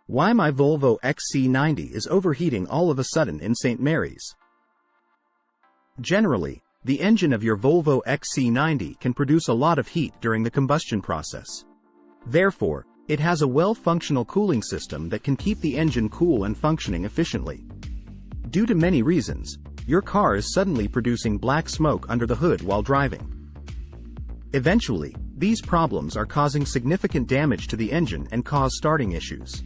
Why my Volvo XC90 is overheating all of a sudden in St. Mary's. Generally, the engine of your Volvo XC90 can produce a lot of heat during the combustion process. Therefore, it has a well-functional cooling system that can keep the engine cool and functioning efficiently. Due to many reasons, your car is suddenly producing black smoke under the hood while driving. Eventually, these problems are causing significant damage to the engine and cause starting issues.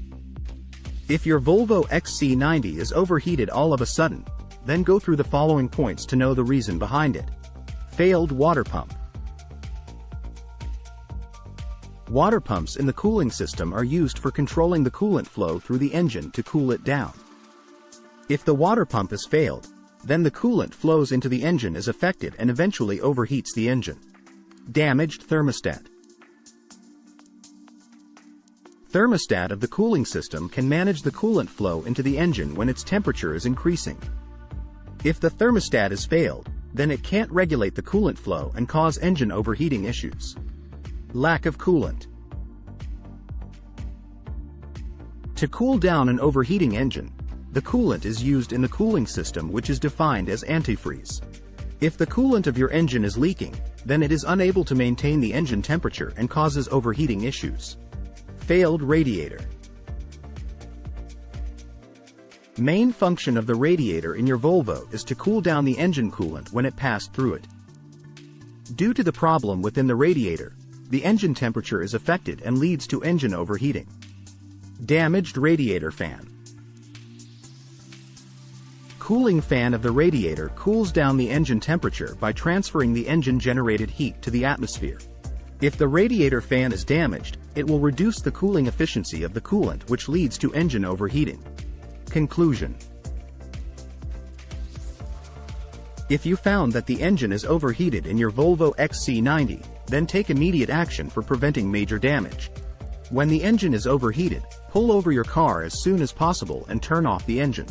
If your Volvo XC90 is overheated all of a sudden, then go through the following points to know the reason behind it. Failed water pump. Water pumps in the cooling system are used for controlling the coolant flow through the engine to cool it down. If the water pump has failed, then the coolant flows into the engine is affected and eventually overheats the engine. Damaged thermostat. Thermostat of the cooling system can manage the coolant flow into the engine when its temperature is increasing. If the thermostat is failed, then it can't regulate the coolant flow and cause engine overheating issues. Lack of coolant. To cool down an overheating engine, the coolant is used in the cooling system, which is defined as antifreeze. If the coolant of your engine is leaking, then it is unable to maintain the engine temperature and causes overheating issues. Failed radiator. Main function of the radiator in your Volvo is to cool down the engine coolant when it passed through it. Due to the problem within the radiator, the engine temperature is affected and leads to engine overheating. Damaged radiator fan. Cooling fan of the radiator cools down the engine temperature by transferring the engine-generated heat to the atmosphere. If the radiator fan is damaged, it will reduce the cooling efficiency of the coolant, which leads to engine overheating. Conclusion. If you found that the engine is overheated in your Volvo XC90, then take immediate action for preventing major damage. When the engine is overheated, pull over your car as soon as possible and turn off the engine.